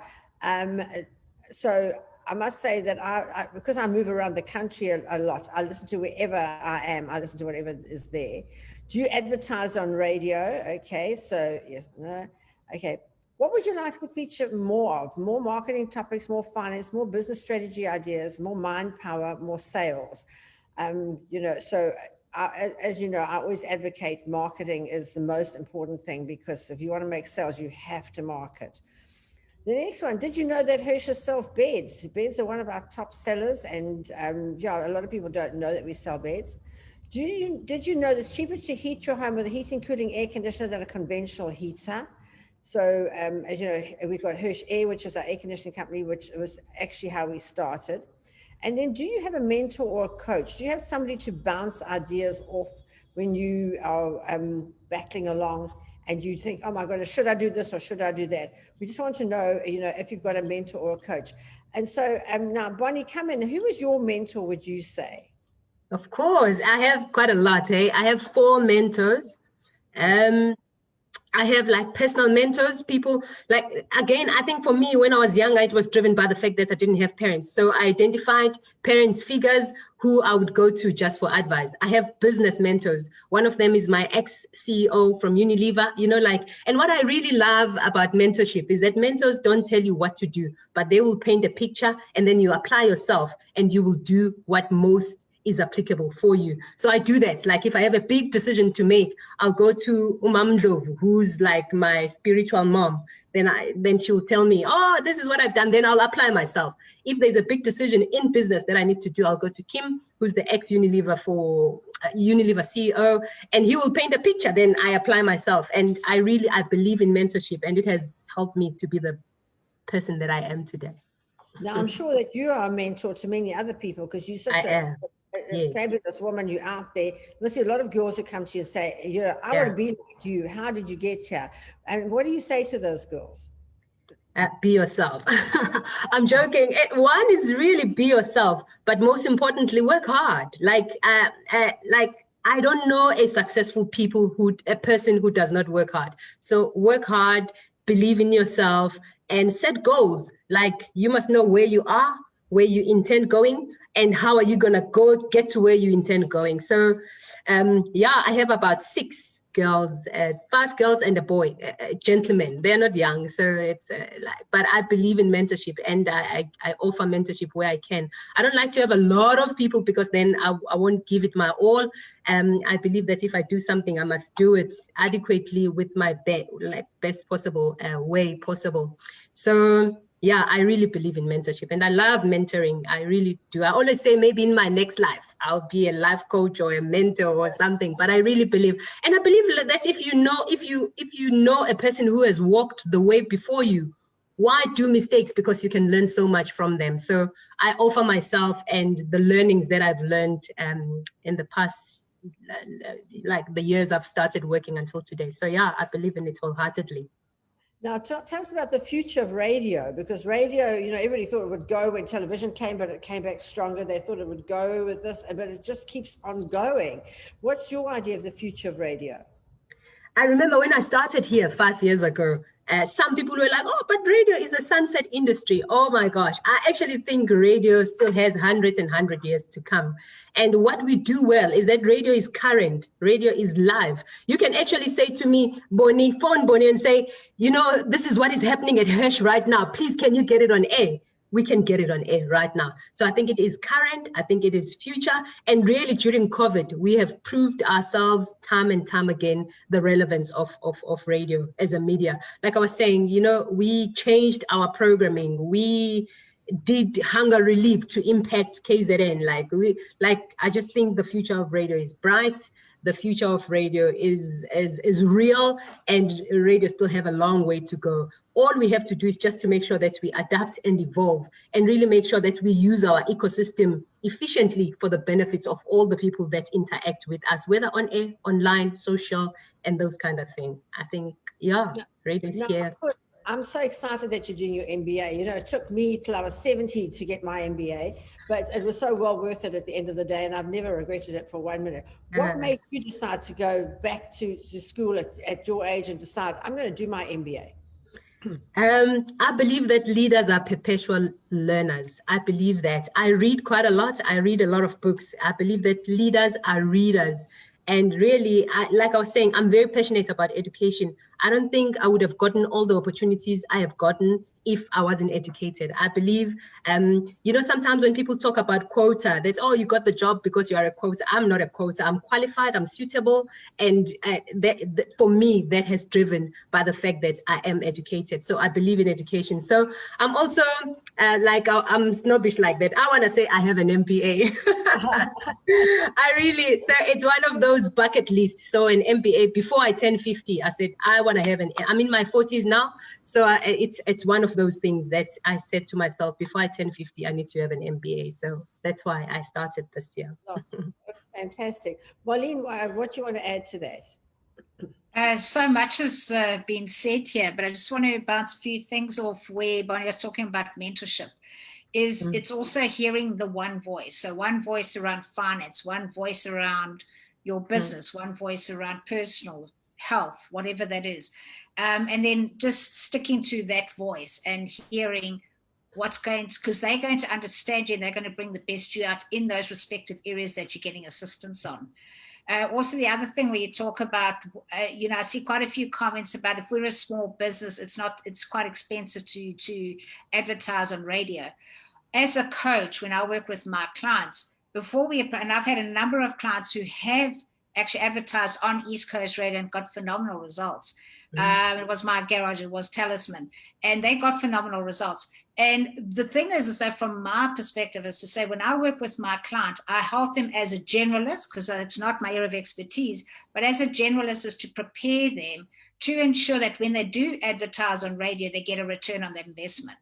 So I must say that because I move around the country a lot, I listen to wherever I am. I listen to whatever is there. Do you advertise on radio? Okay, so yes, no. Okay. What would you like to feature more of? More marketing topics, more finance, more business strategy ideas, more mind power, more sales. So as you know, I always advocate marketing is the most important thing, because if you want to make sales, you have to market. The next one, did you know that Hirsch's sells beds? Beds are one of our top sellers, and a lot of people don't know that we sell beds. Did you know that it's cheaper to heat your home with a heating, cooling, air conditioner than a conventional heater? So as you know, we've got Hirsch Air, which is our air conditioning company, which was actually how we started. And then do you have a mentor or a coach? Do you have somebody to bounce ideas off when you are battling along and you think, oh my goodness, should I do this or should I do that? We just want to know, if you've got a mentor or a coach. And so now, Boni, come in. Who was your mentor, would you say? Of course, I have quite a lot. I have 4 mentors. I have like personal mentors, people like, again, I think for me, when I was young, it was driven by the fact that I didn't have parents. So I identified parents figures who I would go to just for advice. I have business mentors. One of them is my ex-CEO from Unilever, and what I really love about mentorship is that mentors don't tell you what to do, but they will paint a picture and then you apply yourself and you will do what most is applicable for you. So I do that. Like if I have a big decision to make, I'll go to Umam Ndlovu, who's like my spiritual mom. Then she will tell me, oh, this is what I've done. Then I'll apply myself. If there's a big decision in business that I need to do, I'll go to Kim, who's the ex-Unilever Unilever CEO, and he will paint a picture. Then I apply myself. And I believe in mentorship, and it has helped me to be the person that I am today. Now, I'm sure that you are a mentor to many other people, because you're such a Yes. fabulous woman. You're out there. There must be a lot of girls who come to you and say, I want to be like you. How did you get here? And what do you say to those girls? Be yourself. I'm joking. One is really be yourself, but most importantly, work hard. I don't know a successful person who does not work hard. So work hard, believe in yourself, and set goals. Like you must know where you are, where you intend going, and how are you gonna get to where you intend going. So I have about 6 girls, 5 girls and a boy, gentlemen. They're not young, so it's but I believe in mentorship, and I offer mentorship where I can. I don't like to have a lot of people, because then I won't give it my all. I believe that if I do something, I must do it adequately with my best possible way possible. So I really believe in mentorship, and I love mentoring. I really do. I always say maybe in my next life, I'll be a life coach or a mentor or something, but I really believe, and I believe that if you know a person who has walked the way before you, why do mistakes? Because you can learn so much from them. So I offer myself and the learnings that I've learned in the past, like the years I've started working until today. So I believe in it wholeheartedly. Now, tell us about the future of radio, because radio, everybody thought it would go when television came, but it came back stronger. They thought it would go with this, but it just keeps on going. What's your idea of the future of radio? I remember when I started here 5 years ago, some people were like, oh, but radio is a sunset industry. Oh my gosh. I actually think radio still has hundreds and 100 years to come. And what we do well is that radio is current. Radio is live. You can actually say to me, phone Boni and say, this is what is happening at Hirsch right now. Please, can you get it on air? We can get it on air right now. So I think it is current. I think it is future. And really during COVID, we have proved ourselves time and time again, the relevance of radio as a media. Like I was saying, we changed our programming. We did hunger relief to impact KZN. I just think the future of radio is bright. The future of radio is real, and radio still have a long way to go. All we have to do is just to make sure that we adapt and evolve, and really make sure that we use our ecosystem efficiently for the benefits of all the people that interact with us, whether on air, online, social, and those kind of things. I think, radio is here. I'm so excited that you're doing your MBA. It took me till I was 70 to get my MBA, but it was so well worth it at the end of the day, and I've never regretted it for 1 minute. What made you decide to go back to school at your age and decide, I'm going to do my MBA? I believe that leaders are perpetual learners. I believe that. I read quite a lot. I read a lot of books. I believe that leaders are readers. And really, like I was saying, I'm very passionate about education. I don't think I would have gotten all the opportunities I have gotten if I wasn't educated. I believe, sometimes when people talk about quota, that's, oh, you got the job because you are a quota. I'm not a quota. I'm qualified, I'm suitable. And for me, that has driven by the fact that I am educated. So I believe in education. So I'm also I'm snobbish like that. I want to say I have an MBA. So it's one of those bucket lists. So an MBA, before I turn 50, I said, I want to have I'm in my 40s now. So it's one of those things that I said to myself, before I turn 50, I need to have an MBA. So that's why I started this year. Oh, fantastic. Marlene, what do you want to add to that? So much has been said here, but I just want to bounce a few things off where Boni was talking about mentorship. It's also hearing the one voice. So one voice around finance, one voice around your business, one voice around personal health, whatever that is. And then just sticking to that voice and hearing what's going to, because they're going to understand you and they're going to bring the best you out in those respective areas that you're getting assistance on. Also, the other thing where you talk about, I see quite a few comments about if we're a small business, it's quite expensive to advertise on radio. As a coach, when I work with my clients, and I've had a number of clients who have actually advertised on East Coast Radio and got phenomenal results. It was My Garage, it was Talisman, and they got phenomenal results. And the thing is that from my perspective is to say, when I work with my client, I help them as a generalist, because it's not my area of expertise, but as a generalist is to prepare them to ensure that when they do advertise on radio, they get a return on that investment.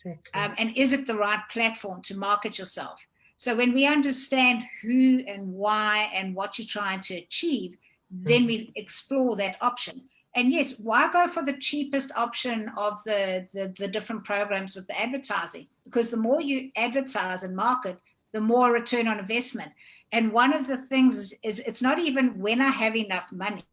Exactly. And is it the right platform to market yourself? So when we understand who and why and what you're trying to achieve, then we explore that option. And yes, why go for the cheapest option of the different programs with the advertising? Because the more you advertise and market, the more return on investment. And one of the things is it's not even when I have enough money.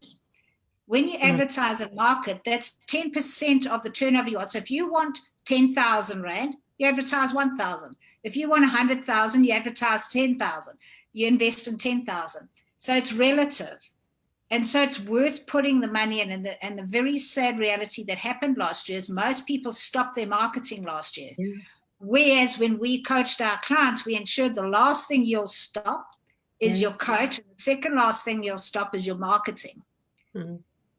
When you advertise and market, that's 10% of the turnover you want. So if you want 10,000 Rand, you advertise 1,000. If you want 100,000, you advertise 10,000. You invest in 10,000. So it's relative. And so it's worth putting the money in. And the very sad reality that happened last year is most people stopped their marketing last year. Whereas when we coached our clients, we ensured the last thing you'll stop is your coach. And the second last thing you'll stop is your marketing.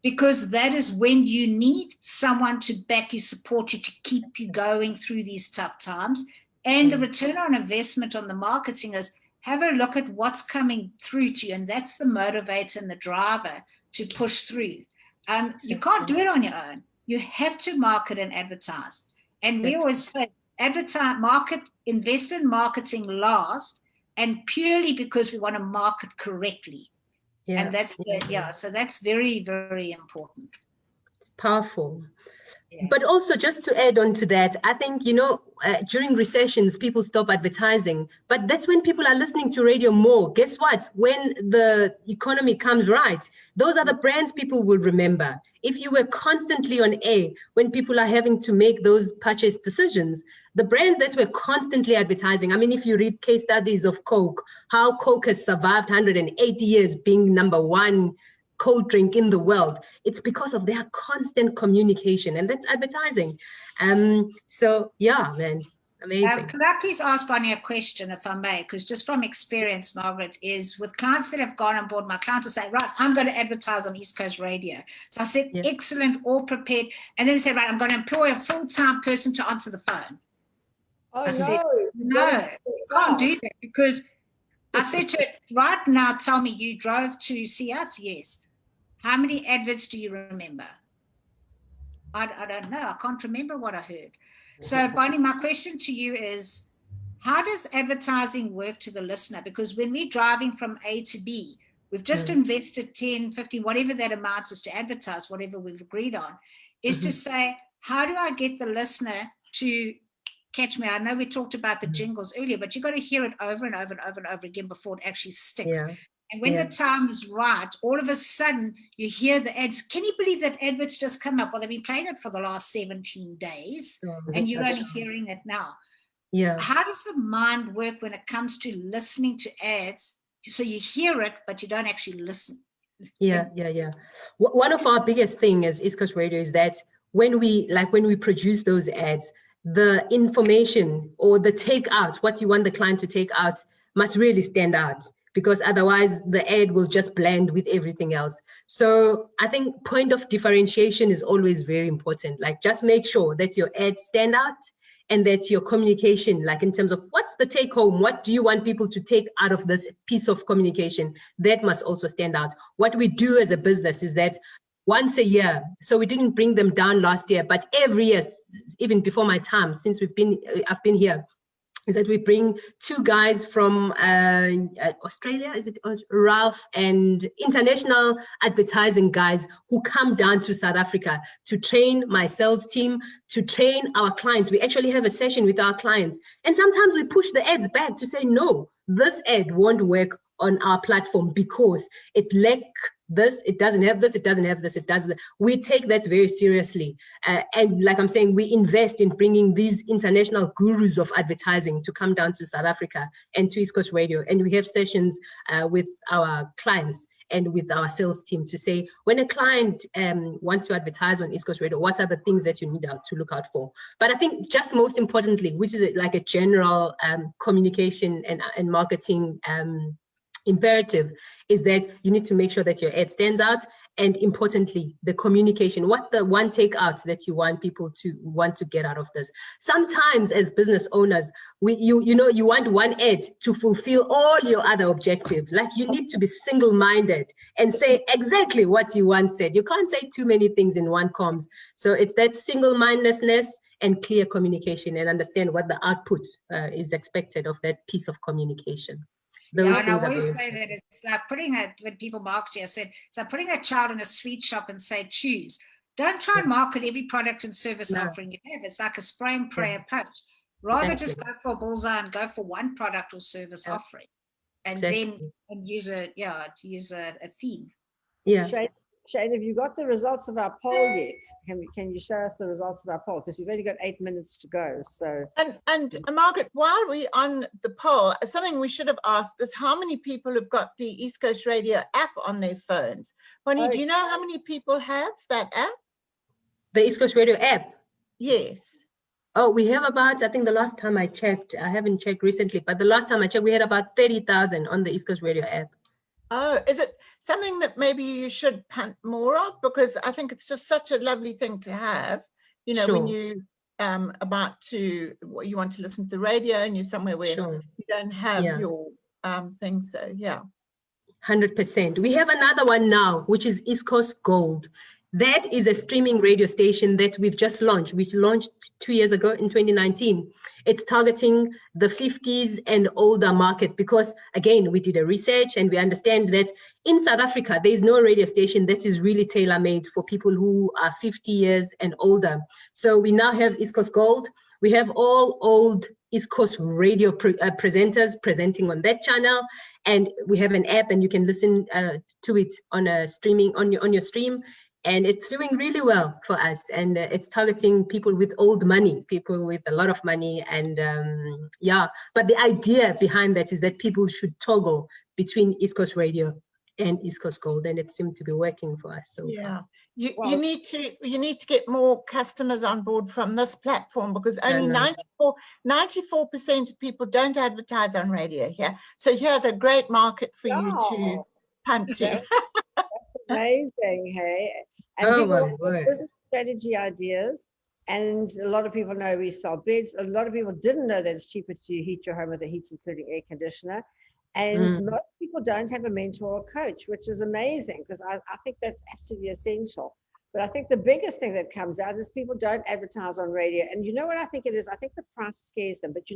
Because that is when you need someone to back you, support you, to keep you going through these tough times. And the return on investment on the marketing is, have a look at what's coming through to you. And that's the motivator and the driver to push through. You can't do it on your own. You have to market and advertise. And we always say, invest in marketing last, and purely because we want to market correctly. And that's, so that's very, very important. It's powerful. But also, just to add on to that, I think, during recessions, people stop advertising. But that's when people are listening to radio more. Guess what? When the economy comes right, those are the brands people will remember. If you were constantly on air, when people are having to make those purchase decisions, the brands that were constantly advertising, I mean, if you read case studies of Coke, how Coke has survived 180 years being number one cold drink in the world, it's because of their constant communication, and that's advertising. So yeah, man, amazing. Could I please ask Boni a question, if I may? Because just from experience, Margaret, is with clients that have gone on board, my clients will say, right, I'm going to advertise on East Coast Radio. So I said, excellent, all prepared. And then they said, right, I'm going to employ a full-time person to answer the phone. Oh, no, can't do that, because I said to it, right now, tell me, you drove to see us? Yes. How many adverts do you remember? I don't know. I can't remember what I heard. So, Boni, my question to you is, how does advertising work to the listener? Because when we're driving from A to B, we've just invested 10, 15, whatever that amount is to advertise, whatever we've agreed on, is to say, how do I get the listener to catch me? I know we talked about the jingles earlier, but you've got to hear it over and over and over and over again before it actually sticks. And when the time is right, all of a sudden you hear the ads. Can you believe that advert's just come up? Well, they've been playing it for the last 17 days and you're only hearing it now. Yeah. How does the mind work when it comes to listening to ads? So you hear it, but you don't actually listen. Yeah. One of our biggest thing as East Coast Radio is that when we produce those ads, the information or the takeout, what you want the client to take out, must really stand out, because otherwise the ad will just blend with everything else. So I think point of differentiation is always very important. Like, just make sure that your ads stand out and that your communication, like in terms of what's the take home, what do you want people to take out of this piece of communication, that must also stand out. What we do as a business is that once a year, so we didn't bring them down last year, but every year, even before my time, since I've been here, is that we bring two guys from Australia, is it Ralph, and international advertising guys who come down to South Africa to train my sales team, to train our clients. We actually have a session with our clients. And sometimes we push the ads back to say, no, this ad won't work on our platform because it lacks this, it doesn't have this, it doesn't have this, it doesn't. We take that very seriously. And like I'm saying, we invest in bringing these international gurus of advertising to come down to South Africa and to East Coast Radio. And we have sessions with our clients and with our sales team to say, when a client wants to advertise on East Coast Radio, what are the things that you need to look out for? But I think just most importantly, which is like a general communication and marketing imperative, is that you need to make sure that your ad stands out, and importantly, the communication, what the one takeout that you want people to want to get out of this. Sometimes as business owners, you want one ad to fulfill all your other objectives. Like, you need to be single-minded and say exactly what you want said. You can't say too many things in one comms. So it's that single-mindedness and clear communication, and understand what the output is expected of that piece of communication. Yeah, and I always say that it's like when people market, I said, it's like putting a child in a sweet shop and say, choose. Don't try and market every product and service offering you have. It's like a spray and pray approach. Rather just go for a bullseye and go for one product or service offering, and then use a theme. Yeah. Shane, have you got the results of our poll yet? Can you show us the results of our poll? Because we've only got 8 minutes to go. So and Margaret, while we're on the poll, something we should have asked is how many people have got the East Coast Radio app on their phones. Boni, do you know how many people have that app? The East Coast Radio app? Yes. Oh, we have about, I think the last time I checked, I haven't checked recently, but the last time I checked, we had about 30,000 on the East Coast Radio app. Oh, is it something that maybe you should punt more of? Because I think it's just such a lovely thing to have, when you you want to listen to the radio and you're somewhere where you don't have your thing. So yeah. 100%. We have another one now, which is East Coast Gold. That is a streaming radio station that we've just launched. We launched 2 years ago in 2019. It's targeting the 50s and older market because, again, we did a research and we understand that in South Africa, there is no radio station that is really tailor-made for people who are 50 years and older. So we now have East Coast Gold. We have all old East Coast Radio presenters presenting on that channel. And we have an app and you can listen to it on a streaming on your stream. And it's doing really well for us. And it's targeting people with old money, people with a lot of money. And but the idea behind that is that people should toggle between East Coast Radio and East Coast Gold. And it seemed to be working for us so far. You need to get more customers on board from this platform, because only 94% of people don't advertise on radio here. So here's a great market for you to punt to. That's amazing, hey? And people have business strategy ideas, and a lot of people know we sell beds. A lot of people didn't know that it's cheaper to heat your home with a heat including air conditioner. And most people don't have a mentor or coach, which is amazing, because I think that's absolutely essential. But I think the biggest thing that comes out is people don't advertise on radio. And you know what I think it is? I think the price scares them. But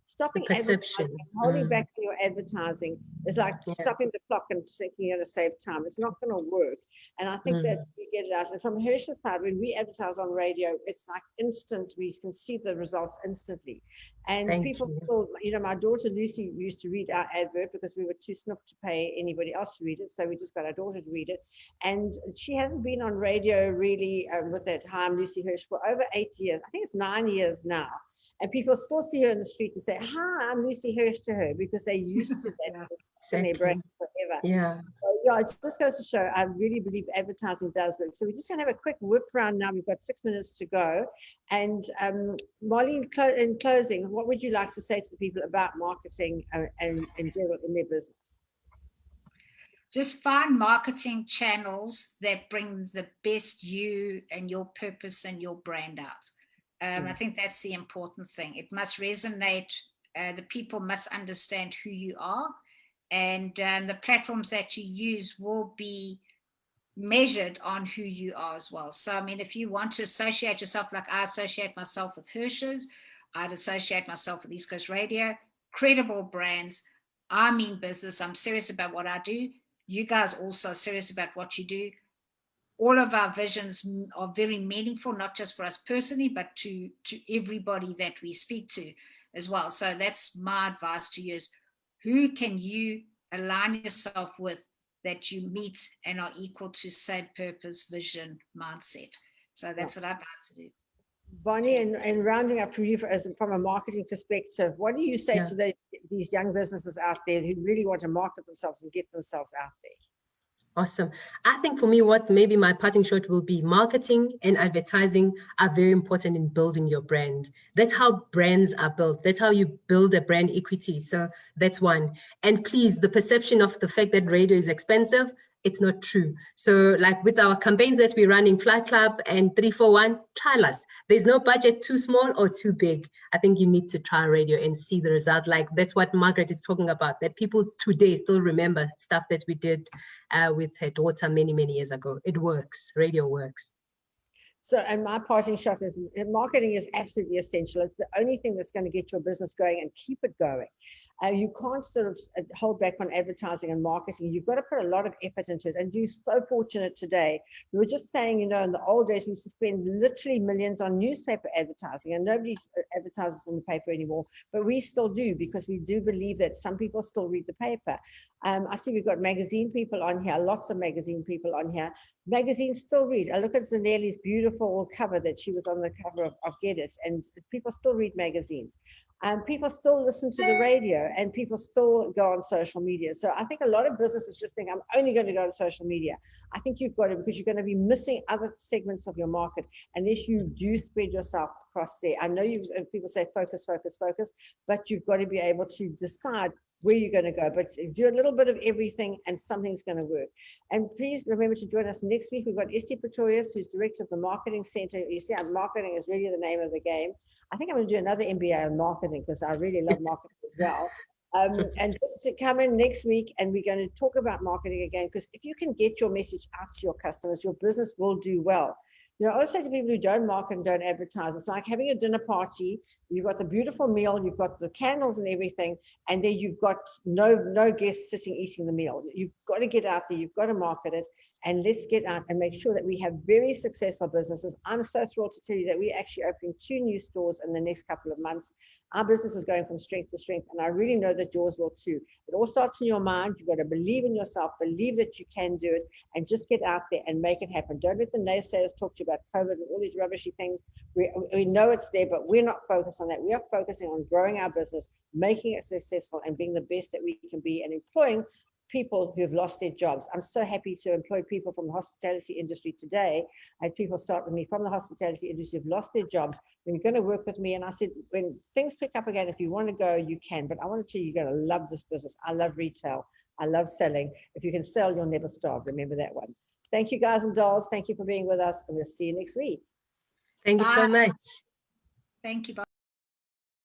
stopping advertising, holding back on your advertising is like stopping the clock and thinking you're going to save time. It's not going to work. And I think that we get it out. And from Hirsch's side, when we advertise on radio, it's like instant. We can see the results instantly. And Thank people you. still, you know, my daughter Lucy used to read our advert because we were too snook to pay anybody else to read it. So we just got our daughter to read it. And she hasn't been on radio really with that I'm Lucy Hirsch for over 8 years. I think it's 9 years now. And people still see her in the street and say, hi, I'm Lucy Hirsch to her, because they're used to that. It's in their brain forever. Yeah. So, yeah, it just goes to show, I really believe advertising does work. So we're just going to have a quick whip round now. We've got 6 minutes to go. And Molly, in closing, what would you like to say to the people about marketing and general in their business? Just find marketing channels that bring the best you and your purpose and your brand out. I think that's the important thing. It must resonate. The people must understand who you are, and the platforms that you use will be measured on who you are as well. So, I mean, if you want to associate yourself, like I associate myself with Hirsch's, I'd associate myself with East Coast Radio, credible brands. I mean business. I'm serious about what I do. You guys also are serious about what you do. All of our visions are very meaningful, not just for us personally, but to everybody that we speak to as well. So that's my advice to you is, who can you align yourself with that you meet and are equal to same purpose, vision, mindset? So that's what I'd like to do. Boni, and rounding up for you from a marketing perspective, what do you say to these young businesses out there who really want to market themselves and get themselves out there? Awesome. I think for me, what maybe my parting shot will be, marketing and advertising are very important in building your brand. That's how brands are built. That's how you build a brand equity. So that's one. And please, the perception of the fact that radio is expensive, it's not true. So like with our campaigns that we run in Fly Club and 341, trial us. There's no budget too small or too big. I think you need to try radio and see the result. Like that's what Margaret is talking about, that people today still remember stuff that we did with her daughter many, many years ago. It works. Radio works. So, and my parting shot is marketing is absolutely essential. It's the only thing that's going to get your business going and keep it going. You can't sort of hold back on advertising and marketing. You've got to put a lot of effort into it. And you're so fortunate today. We were just saying, you know, in the old days, we used to spend literally millions on newspaper advertising, and nobody advertises in the paper anymore. But we still do, because we do believe that some people still read the paper. I see we've got magazine people on here, lots of magazine people on here. Magazines still read. I look at Zanelli's beautiful cover that she was on the cover of Get It, and people still read magazines. People still listen to the radio, and people still go on social media. So I think a lot of businesses just think, I'm only going to go on social media. I think you've got to, because you're going to be missing other segments of your market unless you do spread yourself across there. I know people say focus, focus, focus, but you've got to be able to decide where you're going to go, but do a little bit of everything and something's going to work. And please remember to join us next week. We've got Esty Pretorius, who's director of the Marketing Center. You see, marketing is really the name of the game. I think I'm going to do another MBA on marketing, because I really love marketing as well. And just to come in next week, and we're going to talk about marketing again, because if you can get your message out to your customers, your business will do well. You know, I always say to people who don't market and don't advertise, it's like having a dinner party. You've got the beautiful meal, you've got the candles and everything, and then you've got no guests sitting eating the meal. You've got to get out there, you've got to market it, and let's get out and make sure that we have very successful businesses. I'm so thrilled to tell you that we're actually opening 2 new stores in the next couple of months. Our business is going from strength to strength, and I really know that yours will too. It all starts in your mind. You've got to believe in yourself, believe that you can do it, and just get out there and make it happen. Don't let the naysayers talk to you about COVID and all these rubbishy things. We know it's there, but we're not focused on that. We are focusing on growing our business, making it successful, and being the best that we can be, and employing people who have lost their jobs. I'm so happy to employ people from the hospitality industry today. I had people start with me from the hospitality industry who've lost their jobs. When you're going to work with me, and I said, when things pick up again, if you want to go, you can. But I want to tell you, you're going to love this business. I love retail. I love selling. If you can sell, you'll never starve. Remember that one. Thank you, guys and dolls. Thank you for being with us, and we'll see you next week. Thank you so much. Thank you. Bye.